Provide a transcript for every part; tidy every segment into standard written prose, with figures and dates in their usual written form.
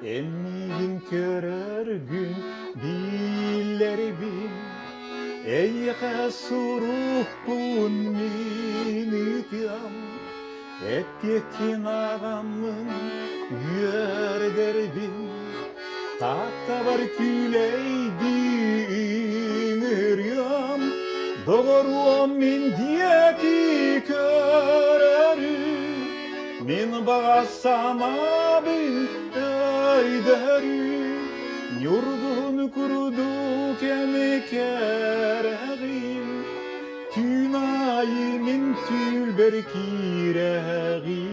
Emmigin körör gün billeribin Eyga suruhpun minitiyam Ettekin ağamın yörderbin Tahta var küleydin ürüyam Doğruam min diyeti körörü Min bağasama bin öydörü Yurdun kurudu kemi kereğim Tünayimin tülber kireğim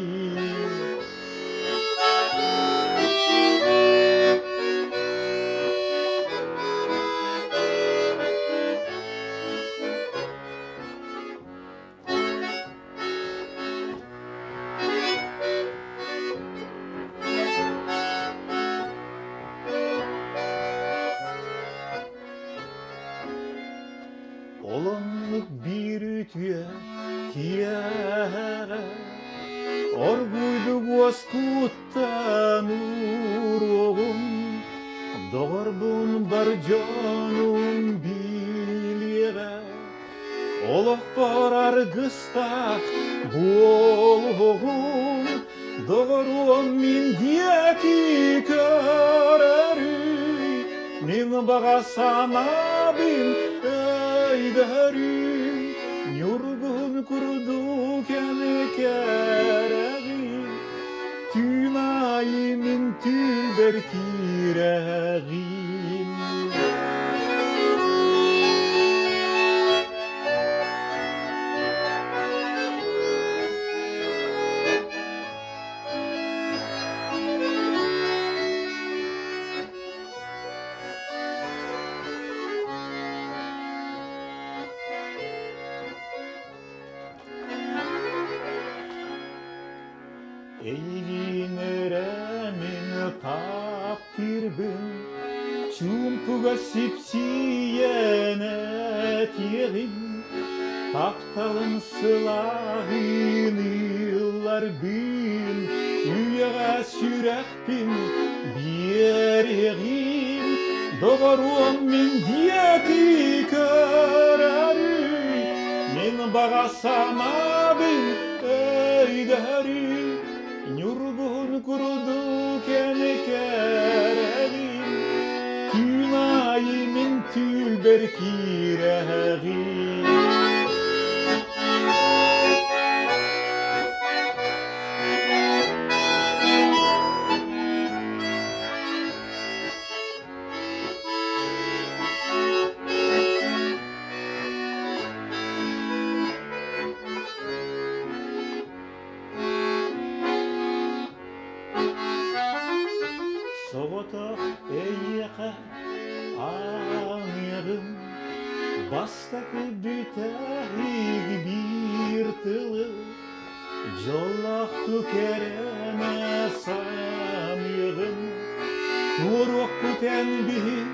Olanlık bir ütüye kiyere Orguyduk vaskuttan uğrum Doğrbun bar canım bilire Olak barar gıstak bolğum Doğrum min diyeti köreri Min bağasana bin öydörü Yurgun kurdu kemi kereği Tünayimin tülber kireğim Eğineremin takdirbin Çumpuga sipsiyene tiyeğim Taktalın sılahın yıllar bin Üyega sürekpin biyereğim Doğruam min diyeti köreri Min bağasama bin öydörü Yurgun kurudu kemi kereğim Tünayimin tülber kireğim Soğuta eyyeğe anırım Bastakı bütehig bir tılı Jollahtu kereme samyığım Turuk küten bir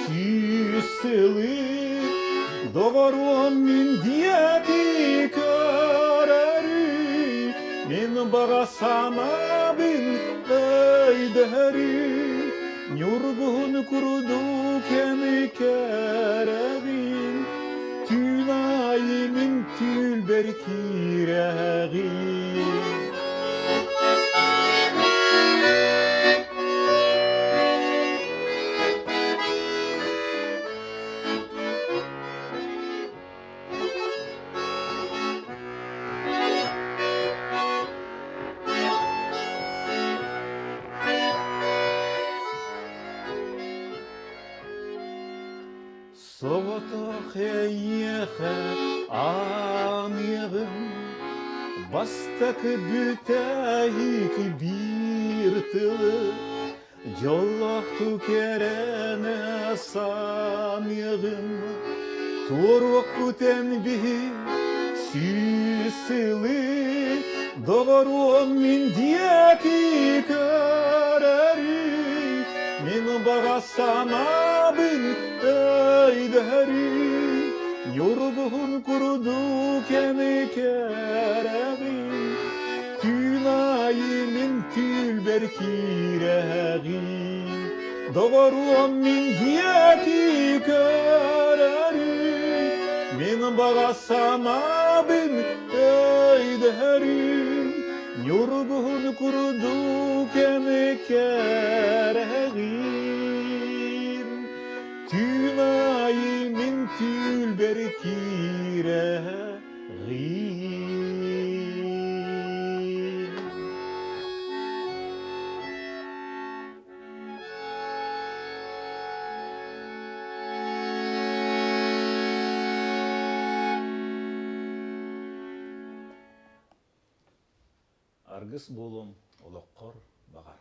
süsülü Doğrum min diyeti köreri Min bağasama bin öydörü Yurgun kurudu kemi kereğim Tünayimin tülber kireğim Soğuta eyyeğe anırım Bastak bütehik bir tılı Jollahtu kerene samyığım Turuk küten bir süsülü Doğrum min diyeti köreri Min bağasama bin öydörü Yurgun kurudu kemi kereğim Tünayimin Tümayımın tülber kireği Doğru min diyeti köreri Min bağasana bin eyderi Yorgun kurdu kemekereğim Tümayımın tülber kireği Argыс болом олоққор бағар.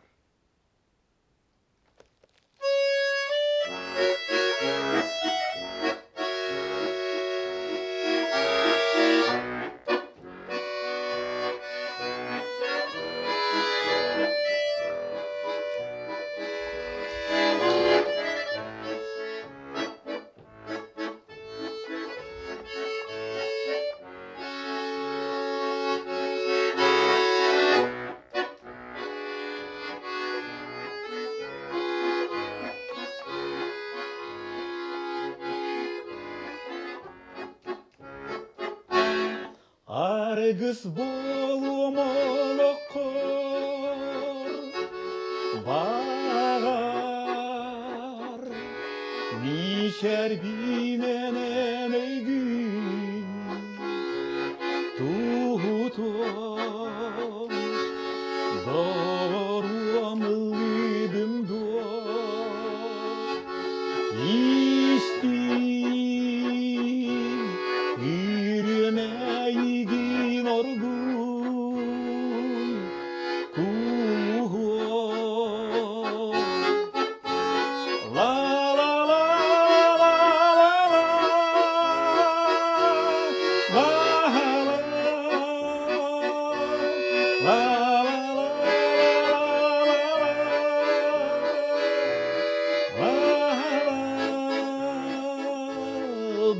Argыс болом олоққор бағар Нишер биненен өйгün Tuğutom Doğruam ıydым doğ İstim Yürümeygin orgun Kuhum La la la la la la La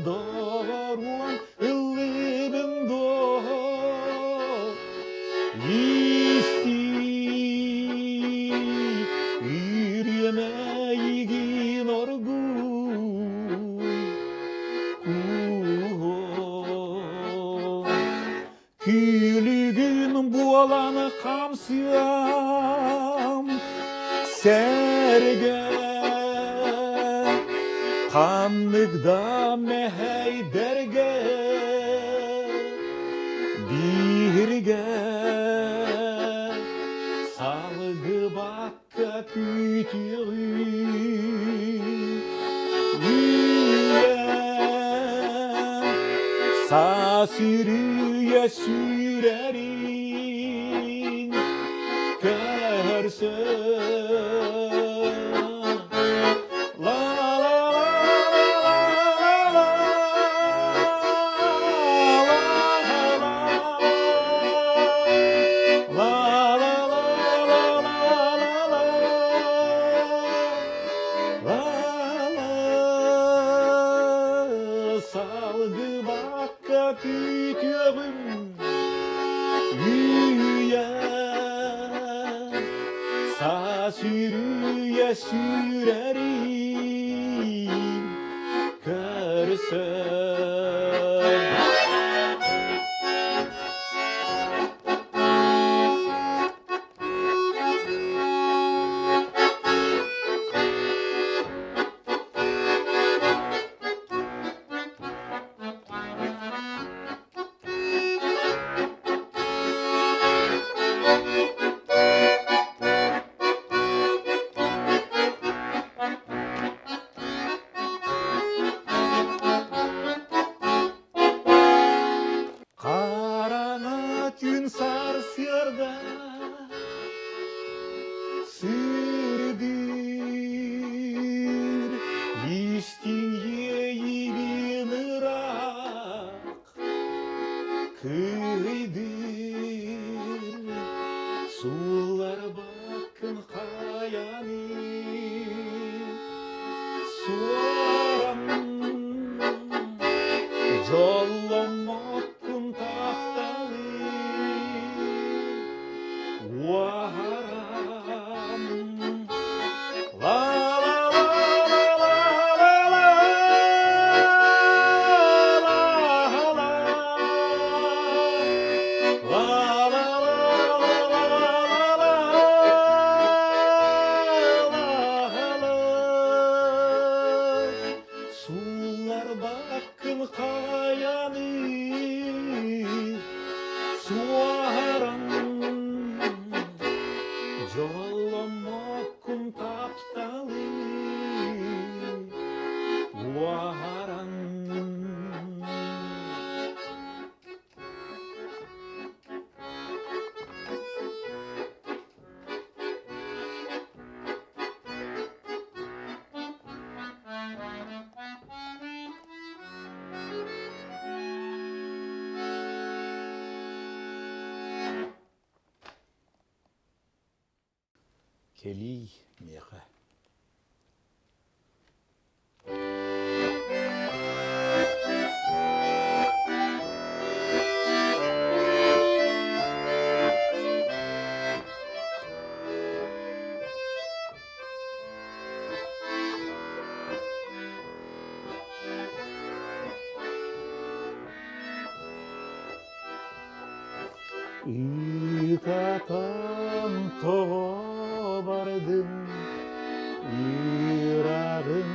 Doğruan ıllыбым doğ İstim yürümeygin orgun Kuhum Külügün bu alanı kamsıyam Serge Kanlıkda meheyderge Birge Salgı bakka kütüğün Sa sürüye sürerin Körsün La la la la la La la la la La la Salgı bakka kütüğüm Üye Sa sürüye sürerim Körsün kum taptalı varan. Keli miğe. İtatam toğa vardım, İrarım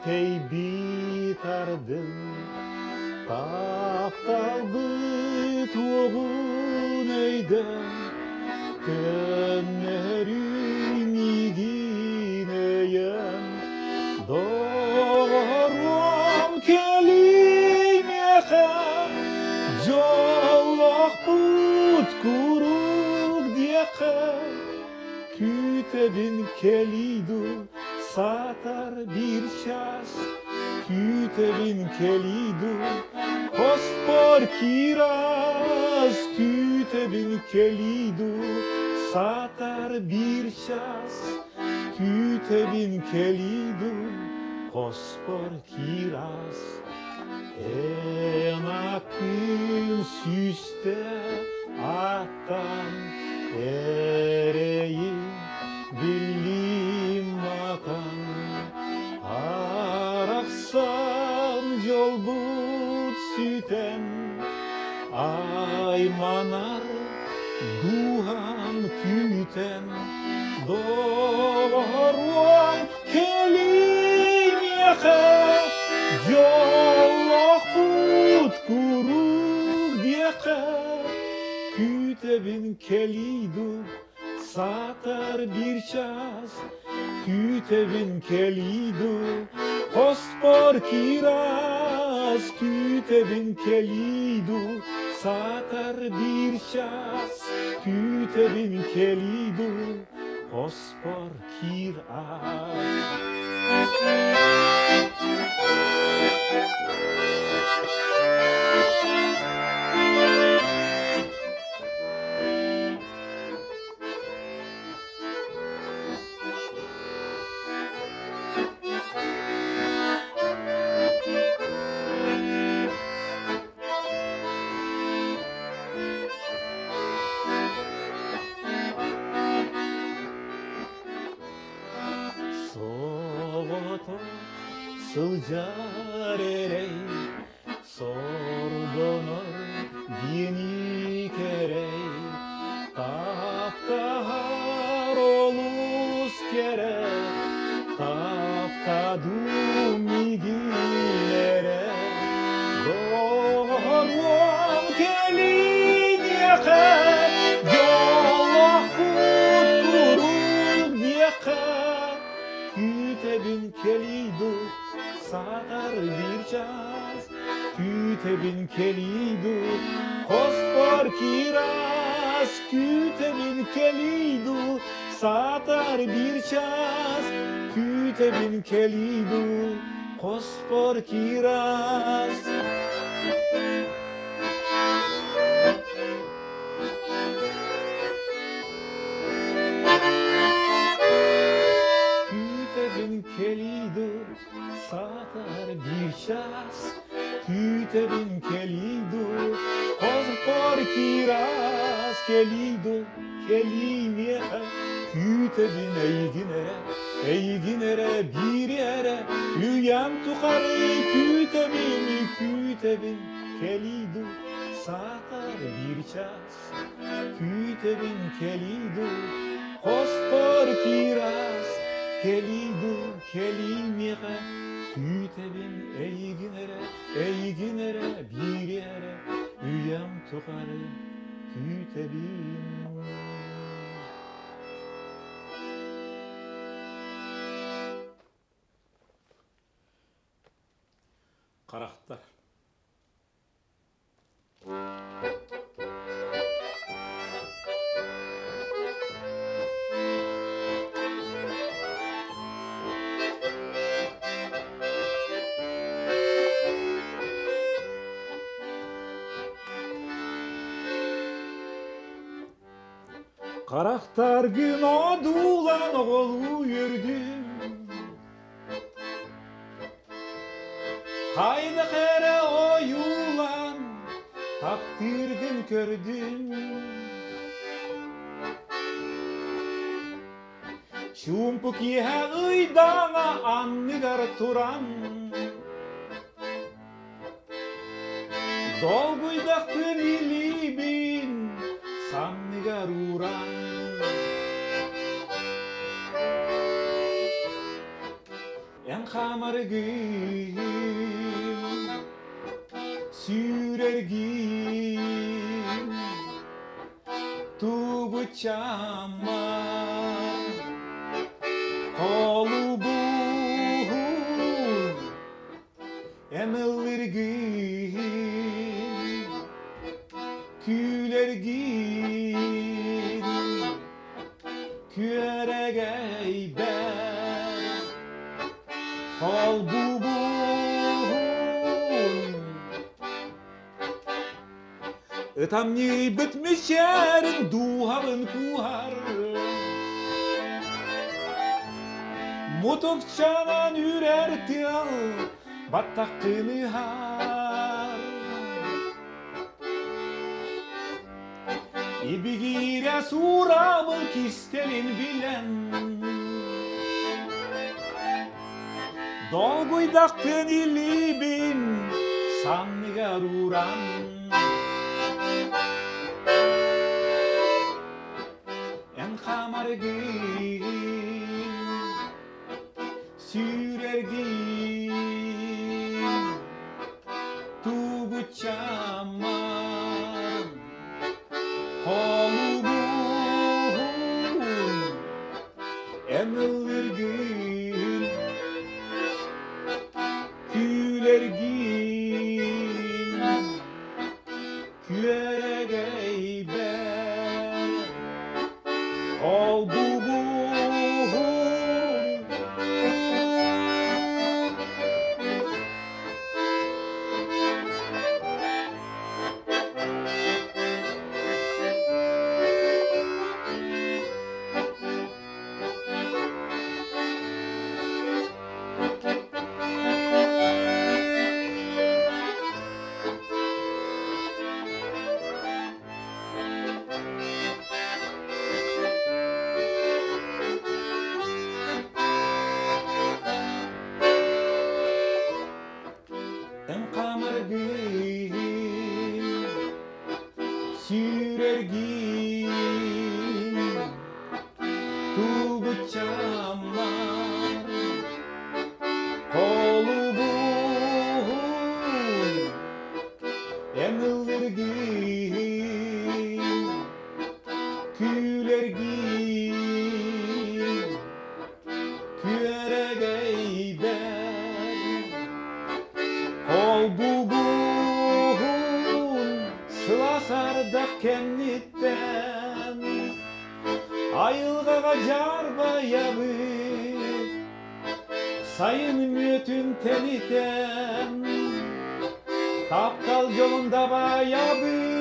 teybitardım, taptaldı tuğun eydem, Könlerim idineyem, Doğrum kelim yekem, Jolloq put kuruk diyekem, Kütebin kelidu satar bir şas, Kütebin kelidu kospor kiraz, Kütebin kelidu satar bir şas, Kütebin kelidu kospor kiraz. En akın süste attan ereyi billim atan, Araksan yol but süten, Aymanar duhan küten, Doğruan kelim yaka, Jolloq put kuruk diyaka, Kütebin kelidu satar bir şas, Kütebin kelidu kospor kiraz, Kütebin kelidu satar bir şas, Kütebin kelidu kospor kiraz. Soğutuk sılcar erey, Sordonur dini kerey, Taptahar olus kere, Taptadum idilere, Doğruam kelim yaka, Jolloq put kuruk diyaka, Kütebin kelidu satar bir şas, Kütebin kelidu kospor kiraz, Kütebin kelidu satar bir şas, Kütebin kelidu kospor kiraz. Kütebin kelidu satar bir şas, Kütebin kelidu kospor kiraz, Kelidu kelime, Kütebin eyginere bir yere, Üyem tukarı Kütebin kelidu satar bir şas, Kütebin kelidu kospor kiraz, Kelidu kelime, Kütebin eyginere bir yere, Üyem tukarı Kütebin. Қарақтар. Қарақтар күн адулан оғыл үйірдім. Қайды қәрі ойулан тақтырдың көрдім. Шумпық еға ұйдана анныгар туран. Долгуйдақпын илибін санныгар уран. En kamargın sürergin tuğu çama kolu buğun emelirgin külergin küeregey ber kol buğun Ötamni bitmiş yerin duhavın kuhar Mutuk çanan ürerti al battaktını har İbigire suramın kistelin bilen Dolguydaktın ilibin sannigar uran En kamargın sürergin tuğu çamar kolu buğun emelirgin külergin küeregey ber kol buğun En kamargın sürergin tuğu çamar kolu buğun emelirgin külergin küeregey ber kol buğun sılasardak kennitten ayılgaga jarbayabı sayın mütün teniten tapkal yolunda bayabı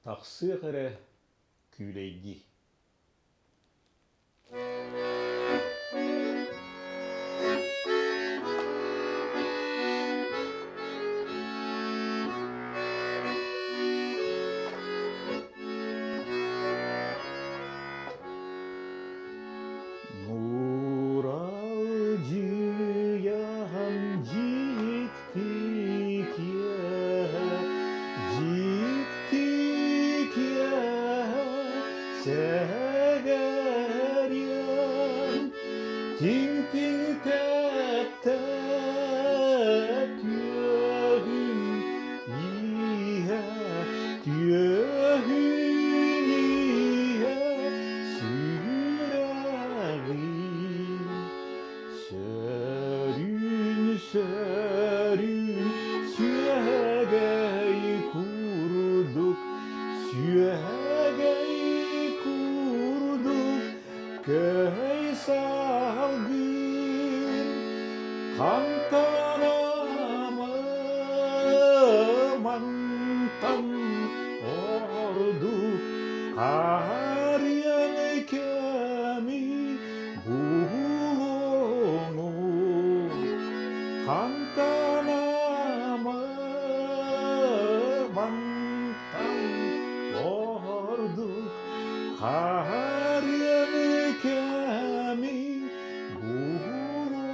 Taqsıqırı küleygi. Muralcıya gittik ya, gittik ya, seger orduk karyan kemi bulunu kantanama mantan orduk karyan kemi bulunu.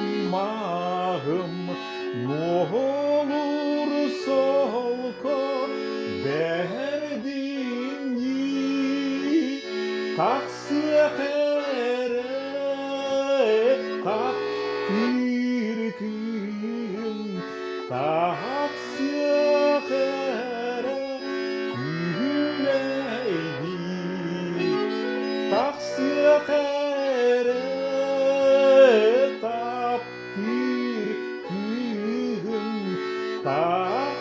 Otunmağım n'olur solko berdingi taksıhere takdirkim taksıhere güleydi taksıhere taptir kıyım taksıhere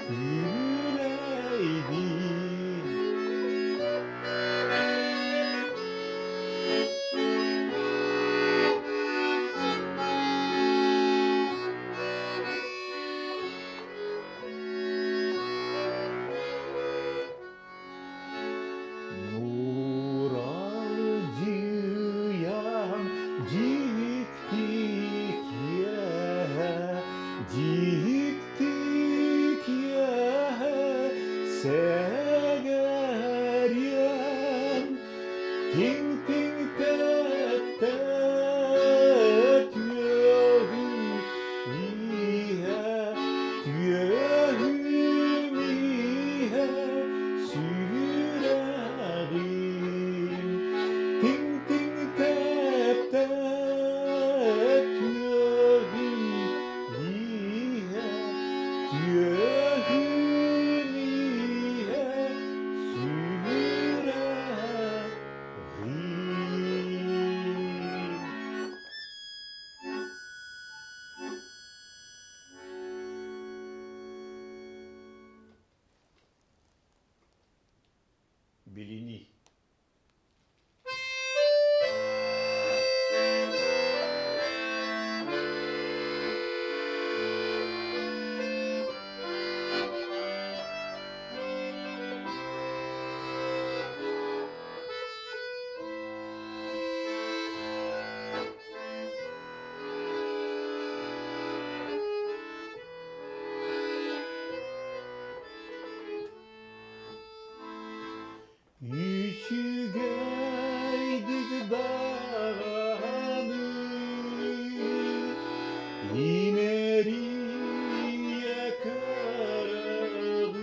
güleydi. Gittik ya segeryen ting ting tet tet tüyöhüm ihe tüyöhüm ihe sürerim ting ting tet tet tüyöhüm ihe tüyöhüm ihe sürerim. Bilini. İçigeydik dağını ineriye kırdım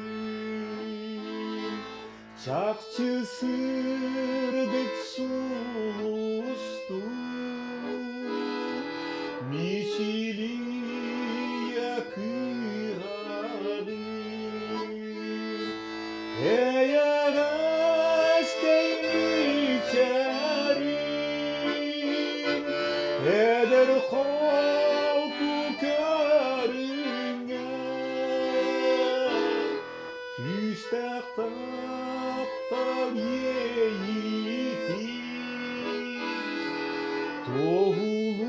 çakçı sırdık sustu miçiliye kırdım eğer eder korku körüne küstek taptal yiğitim tohulur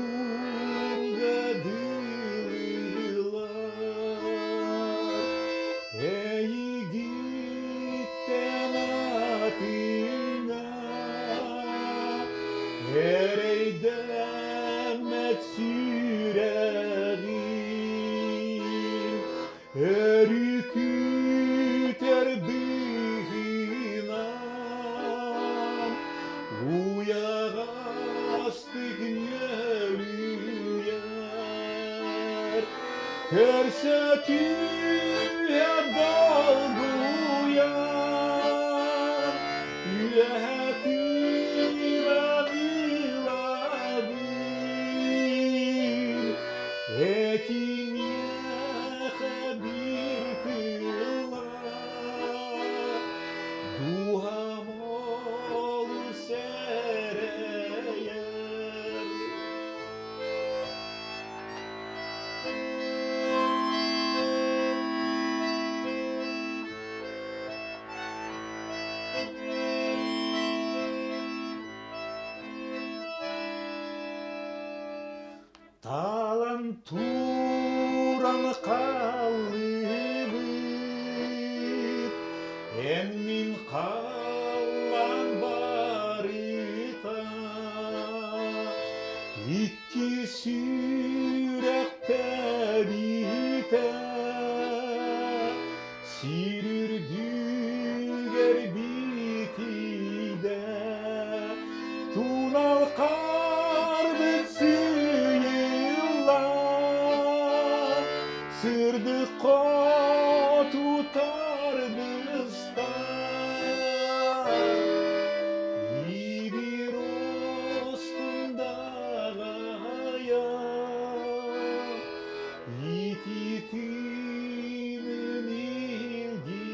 gadılar ey gitten atına demet sürerim erüküter bıhınan uyağastık nölüyer körsetüye dalguyan üyetim Etine bir kıla duam ol sereyer. Talan turan kalbit en min kallan barita iki sürekte bite sürürdüger bitide tunal karbetsi sırdı tutardısta iyi bir ostunda gaya yititimin ilgide.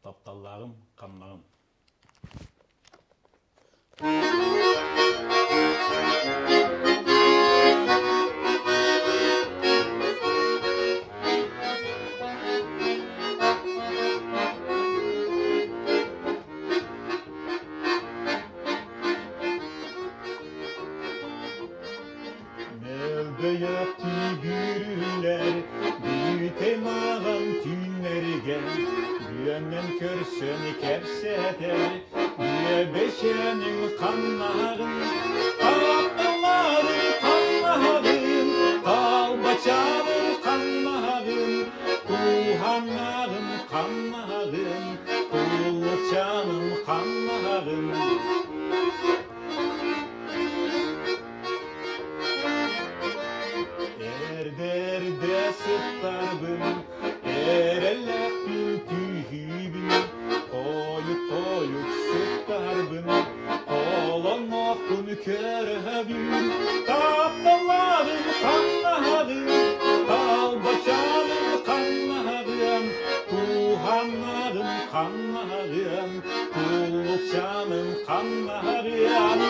Taptallağım, kanlağım. Nerede yattı gürüller, büyüten ağam tünlerge. Büyemem körsün kepseter, büye beşenin kanlağın. Taptallağın kanlağın, kalbaçağın kanlağın. Tuhanağın kanlağın, kullukçağın kanlağın. Erderde sıttarbın, erellek bin tühübün. Koyup koyup sıttarbın, olanmakın körhebün. Taptallağın kanlağın, kalbaçağın kanlağın. Tuhanağın kanlağın, kullukçağın kanlağın.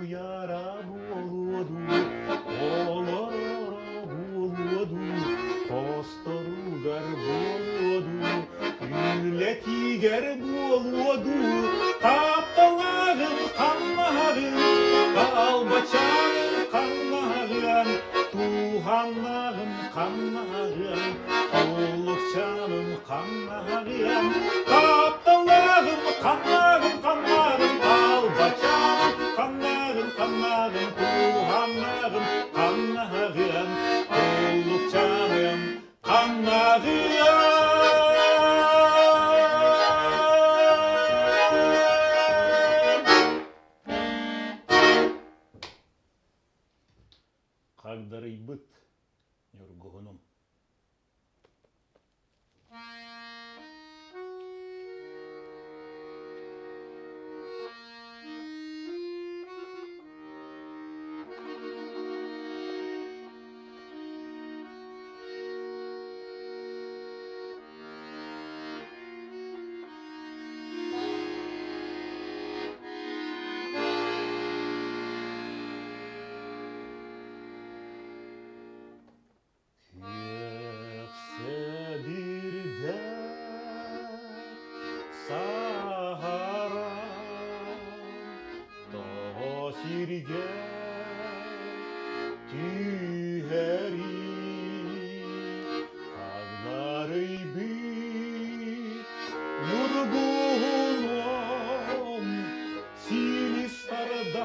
Yara buludu, olora buludu, kostorugar buludu, ületiger buludu. Taptallağın kanlağın, kalbaçağın kanlağın, tuhanağın kanlağın, kullukçağın kanlağın. Taptallağın kanlağın kanlağın, kalbaçağın kanlağın kanlağın, tuhanağın kanlağın, kullukçağın kanlağın. Kagdarı bıt yorgunum. Sirge tüheri kagları bir yorgunum sinistardan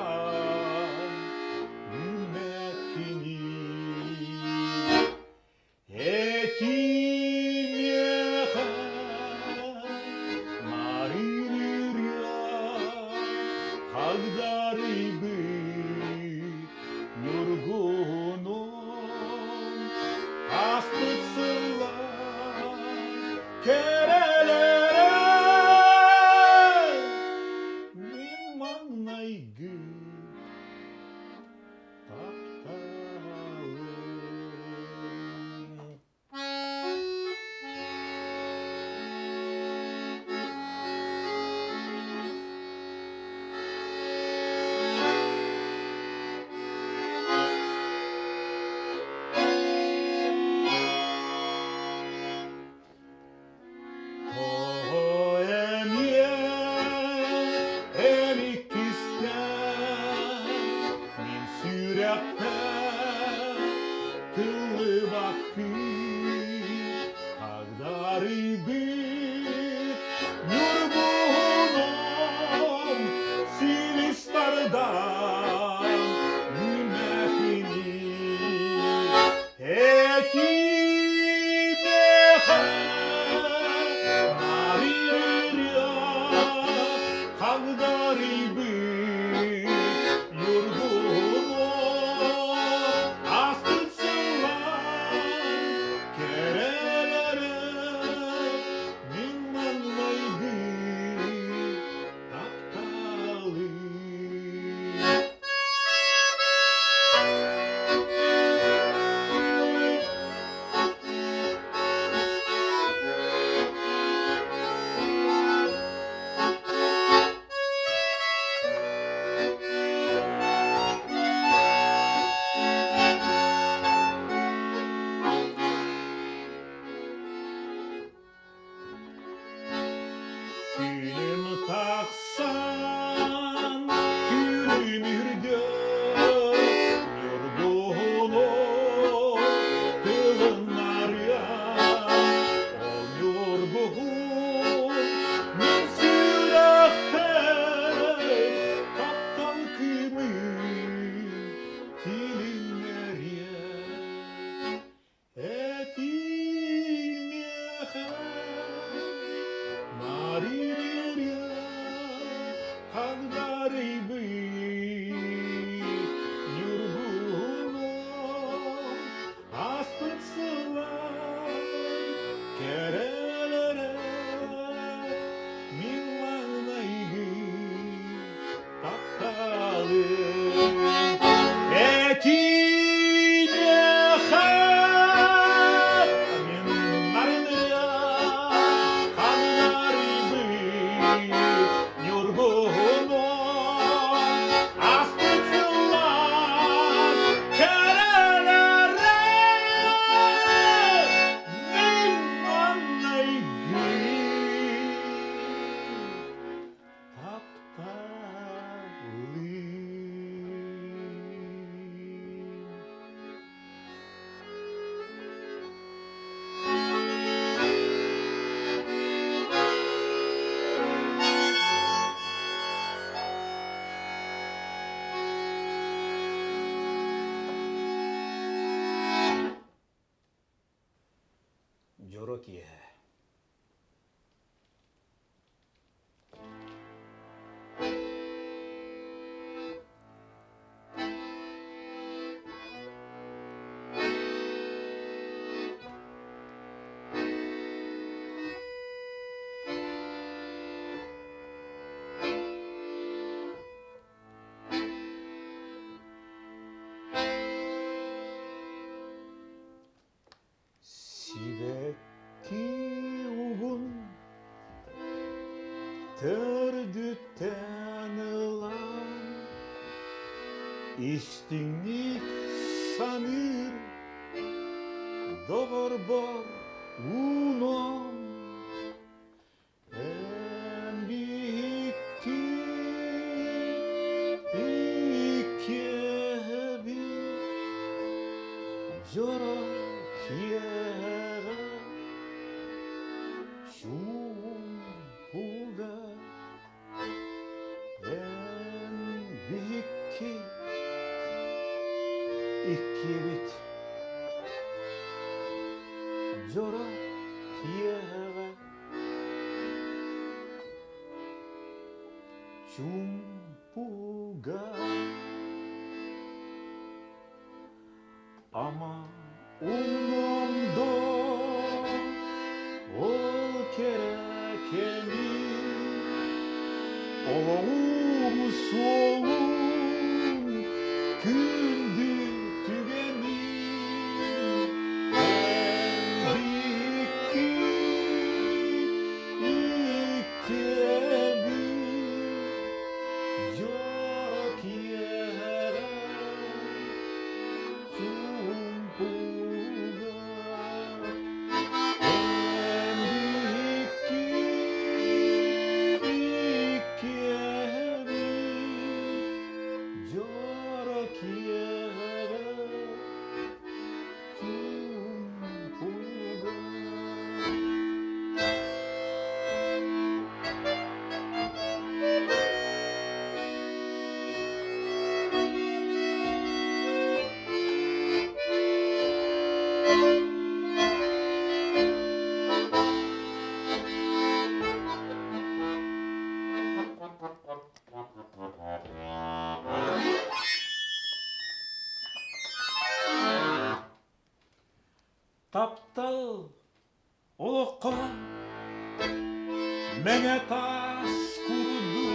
ümmetini etim kerelere min mannaygı taptalı. Külüm taksan külümürde yorgun kılınlar ya ol yorgun min sürekte kaptan kıyımı kilinler ya etime Mariria, Hagdaribi, Yurguno, Aspetsalar, Kerelere, Milmanaygi, Taptalı, Etine Hag, Min Mariria, Yorguno aspetsalar kerelere min mannaygı taptalı. Jorokie. Sibeki ugun tördütten ılan İstinlik sanır doğar bar unom en bikti ikebi jora kiera şumpuga en bikki ikibit jora kiera şumpuga ama umumda o solun kündü tügeni en büyük ikemi yok yere sumpuga en büyük ikemi yok yere sumpuga. Таптал олоққа мәңе тас курду,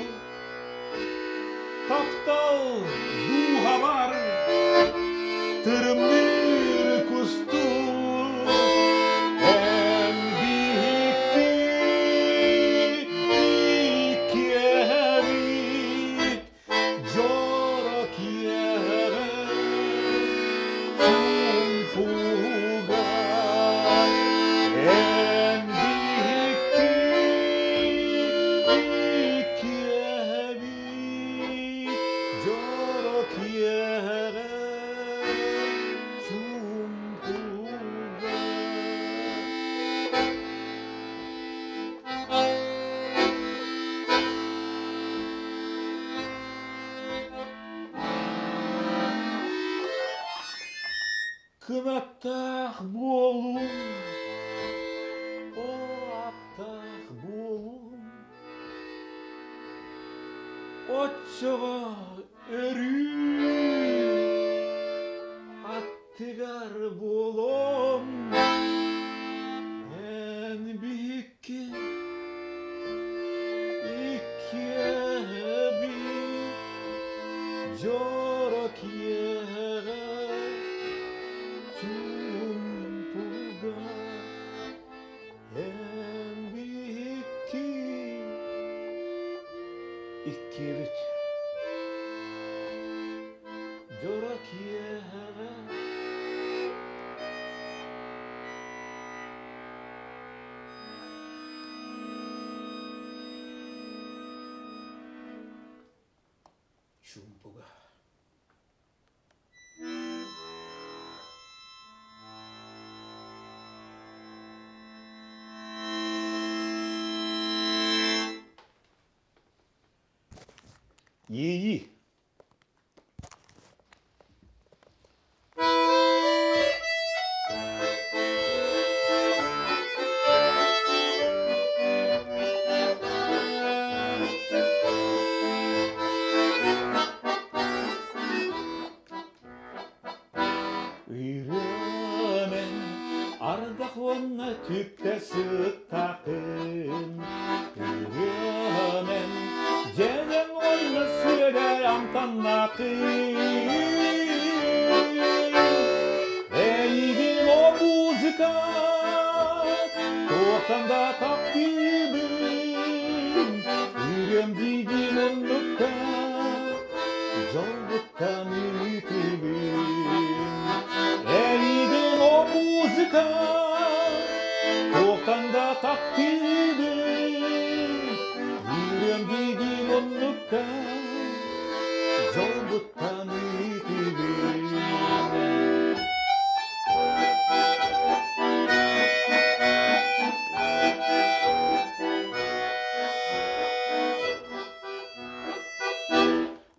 таптал дуға бар тырымныр кусту ән бейікті икемит жорок ері сумпуға en büyük ikemi çok yere sumpuga. Kınattah bolum o aptaq bolum otçoğa örü attıgar bolum en büyük ikemi jorok yere sumpuga en büyük ikemit jorok yere sumpuga. İyi. Üremen ardaq onna tüktesi takın Üremen Celen onna süre amtannakın Eygin o muzika Tohtanda taktibin Ürem digin onnukka Zorluktan ümitibin Eygin o muzika Tohtanda taktibin Ürem digin onnukka Zorluktan ümitibin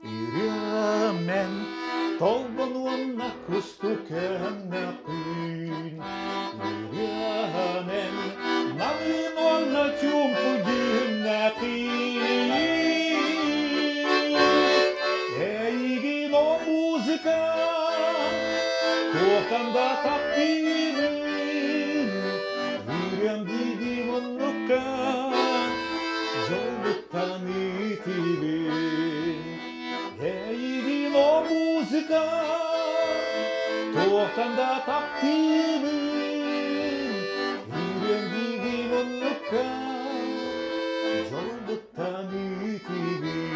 Yürümen tolbanına kustu kennapin Yürümen namin ona çumpu cünnapin da taktığımın yüreğimi mutlaka zorluktan ütübüm.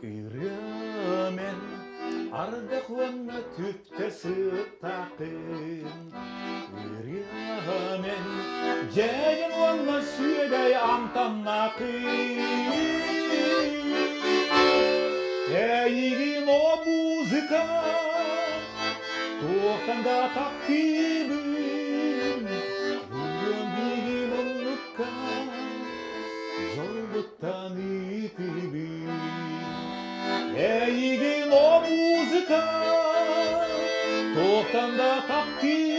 Yürümen ardaklanma tüptesi takın. Yürümen ceylan olma süyeday amtanakın. Eğilin o müzika tohtanda taktığımın yüreğimi mutlaka zorluktan ütübüm. Eğilin o müzika tohtanda taktığımın